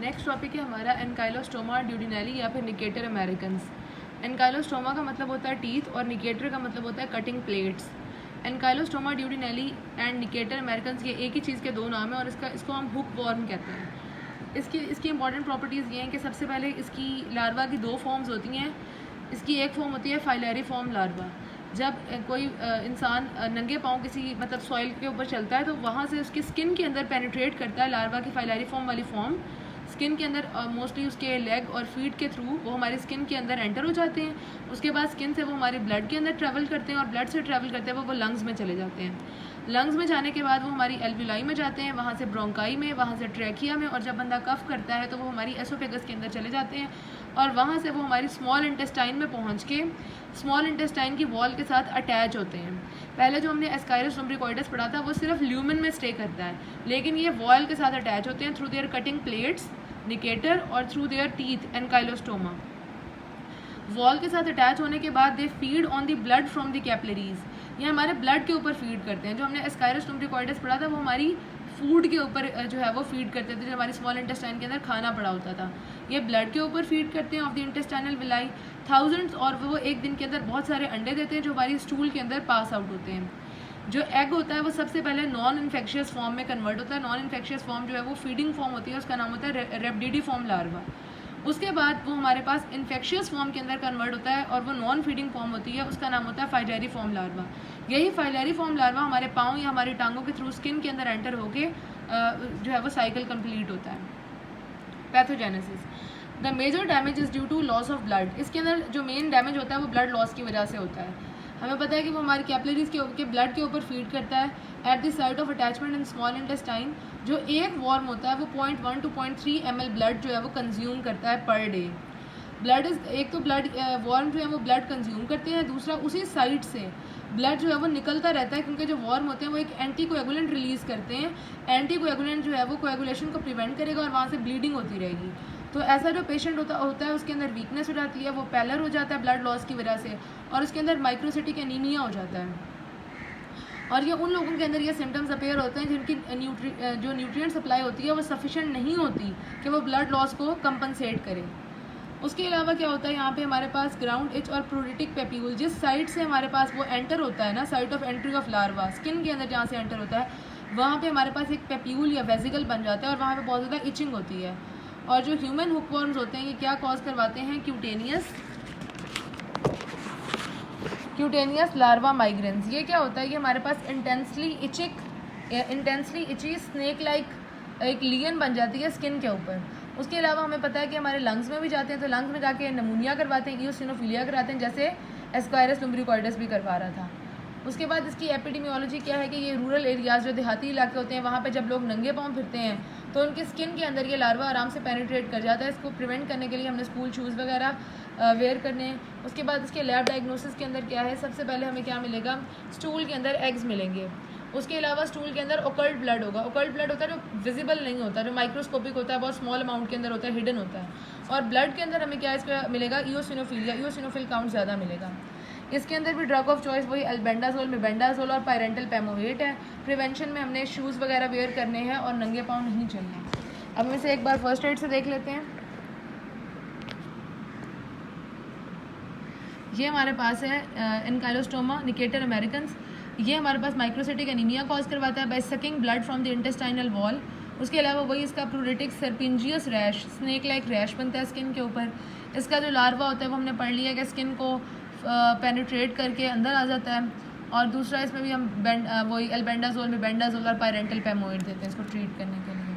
Next topic है हमारा एनकाइलोस्टोमा ड्यूडिनेली या फिर निकेटर अमेरिकन्स। एनकाइलोस्टोमा का मतलब होता है टीथ और निकेटर का मतलब होता है cutting plates. Ancylostoma duodenale and Necator americanus ये एक ही चीज़ के दो नाम हैं और इसको हम हुक वॉर्म कहते हैं। इसकी इंपॉर्टेंट प्रॉपर्टीज़ ये हैं कि सबसे पहले इसकी लार्वा की दो फॉर्म्स होती हैं। इसकी एक फॉर्म होती है फाइलरी फॉर्म लार्वा। जब कोई इंसान नंगे पाँव किसी मतलब सॉइल के ऊपर चलता है तो वहाँ से उसकी स्किन के अंदर पेनिट्रेट करता है लार्वा की फाइलरी फॉर्म वाली फॉर्म स्किन के अंदर मोस्टली उसके लेग और फीट के थ्रू वो हमारी स्किन के अंदर एंटर हो जाते हैं। उसके बाद स्किन से वो हमारे ब्लड के अंदर ट्रैवल करते हैं और ब्लड से ट्रैवल करते हैं वो लंग्स में चले जाते हैं। लंग्स में जाने के बाद वो हमारी एल्विलाई में जाते हैं, वहाँ से ब्रोंकाई में, वहाँ से ट्रैकिया में, और जब बंदा कफ करता है तो वो हमारी एसोफेगस के अंदर चले जाते हैं और वहाँ से वो हमारी स्मॉल इंटेस्टाइन में पहुँच के स्मॉल इंटेस्टाइन की वॉल के साथ अटैच होते हैं। पहले जो हमने एस्कायरस लुम्ब्रिकॉइडस पढ़ा था वो सिर्फ ल्यूमन में स्टे करता है, लेकिन ये वॉल के साथ अटैच होते हैं through their cutting plates Necator और through their teeth Ancylostoma. Wall के साथ अटैच होने के बाद they feed on the blood from the capillaries. ये हमारे ब्लड के ऊपर फीड करते हैं। जो हमने एस्कायरस लुम्ब्रिकॉइडस पढ़ा था वो हमारी फूड के ऊपर जो है वो फीड करते थे, जो हमारी स्मॉल इंटेस्टाइन के अंदर खाना पड़ा होता था। ये ब्लड के ऊपर फीड करते हैं of the intestinal villi thousands, और वो एक दिन के अंदर बहुत सारे अंडे देते हैं जो हमारी स्टूल के अंदर पास आउट होते हैं। जो एग होता है वो सबसे पहले नॉन इन्फेक्शियस फॉर्म में कन्वर्ट होता है। नॉन इन्फेक्शियस फॉर्म जो है वो फीडिंग फॉर्म होती है, उसका नाम होता है रेप्डिडी फॉर्म लार्वा। उसके बाद वो हमारे पास इन्फेक्शियस फॉर्म के अंदर कन्वर्ट होता है और वो नॉन फीडिंग फॉर्म होती है, उसका नाम होता है फाइलरी फॉर्म लार्वा। यही फाइलरी फॉर्म लार्वा हमारे पाँव या हमारी टांगों के थ्रू स्किन के अंदर एंटर होके जो है वो साइकिल कंप्लीट होता है। Pathogenesis, the major damage is due to loss of blood. इसके अंदर जो मेन डैमेज होता है वो ब्लड लॉस की वजह से होता है। हमें पता है कि वो हमारी कैपिलरीज के ब्लड के ऊपर फीड करता है at the site of attachment in small intestine. जो एक वॉर्म होता है वो 0.1 to 0.3 ml ब्लड जो है वो कंज्यूम करता है पर डे। ब्लड एक तो ब्लड वॉर्म जो है वो ब्लड कंज्यूम करते हैं, दूसरा उसी साइड से ब्लड जो है वो निकलता रहता है, क्योंकि जो वॉर्म होते हैं वो एक एंटी कोएगुलेंट रिलीज़ करते हैं। एंटी कोएगुलेंट जो है वो कोएगुलेशन को प्रिवेंट करेगा और वहाँ से ब्लीडिंग होती रहेगी। तो ऐसा जो पेशेंट होता है उसके अंदर वीकनेस हो जाती है, वो पैलर हो जाता है ब्लड लॉस की वजह से, और उसके अंदर माइक्रोसिटिक एनीमिया हो जाता है। और ये उन लोगों के अंदर ये सिम्टम्स अपीयर होते हैं जिनकी जो न्यूट्रिएंट सप्लाई होती है वो सफिशेंट नहीं होती कि वो ब्लड लॉस को कंपनसेट करे। उसके अलावा क्या होता है, यहाँ पे हमारे पास ग्राउंड इच और प्रोडिटिक पेप्यूल, जिस साइड से हमारे पास वो एंटर होता है ना, site of entry of larva, skin के अंदर जहाँ से एंटर होता है वहाँ पे हमारे पास एक पेप्यूल या वेजिकल बन जाता है और वहाँ पे बहुत ज़्यादा इचिंग होती है। और जो ह्यूमन हुकवर्म्स होते हैं ये क्या कॉज करवाते हैं, क्यूटेनियस लार्वा माइग्रेंस। ये क्या होता है, ये हमारे पास इंटेंसली इची स्नेक लाइक एक लियन बन जाती है स्किन के ऊपर। उसके अलावा हमें पता है कि हमारे लंग्स में भी जाते हैं, तो लंग्स में जाके नमूनिया करवाते हैं, ईओसिनोफिलिया कराते हैं, जैसे एस्कायरस लुम्ब्रिकॉइडस भी करवा रहा था। उसके बाद इसकी एपिडेमियोलॉजी क्या है कि ये रूरल एरियाज़ जो देहाती इलाके होते हैं वहाँ पे जब लोग नंगे पाँव फिरते हैं तो उनकी स्किन के अंदर ये लार्वा आराम से पेनिट्रेट कर जाता है। इसको प्रिवेंट करने के लिए हमने स्कूल शूज़ वगैरह वेयर करने हैं। उसके बाद इसके लैब डायग्नोसिस के अंदर क्या है, सबसे पहले हमें क्या मिलेगा, स्टूल के अंदर एग्स मिलेंगे। उसके अलावा स्टूल के अंदर ओकल्ट ब्लड होगा। ओकल्ट ब्लड होता है जो विजिबल नहीं होता, जो माइक्रोस्कोपिक होता है, बहुत स्मॉल अमाउंट के अंदर होता है, हिडन होता है। और ब्लड के अंदर हमें क्या इसका मिलेगा, ईओसिनोफिलिया, ईओसिनोफिल काउंट ज़्यादा मिलेगा। इसके अंदर भी ड्रग ऑफ चॉइस वही अल्बेंडाजोल, मेबेंडाजोल और पायरेंटल पेमोवेट है। प्रिवेंशन में हमने शूज़ वगैरह वेयर करने हैं और नंगे पाँव नहीं चलना। अब हम इसे एक बार फर्स्ट एड से देख लेते हैं। ये हमारे पास है एनकाइलोस्टोमा निकेटर अमेरिकन्स। ये हमारे पास माइक्रोसिटिक एनीमिया कॉज करवाता है by sucking blood from the intestinal wall. उसके अलावा वही इसका pruritic serpiginous rash, snake like rash बनता है स्किन के ऊपर। इसका जो लार्वा होता है वो हमने पढ़ लिया कि स्किन को पेनिट्रेट करके अंदर आ जाता है। और दूसरा इसमें भी हम वही एल्बेंडाजोल, मेबेंडाजोल और पायरेंटल पेमोवेट देते हैं इसको ट्रीट करने के लिए।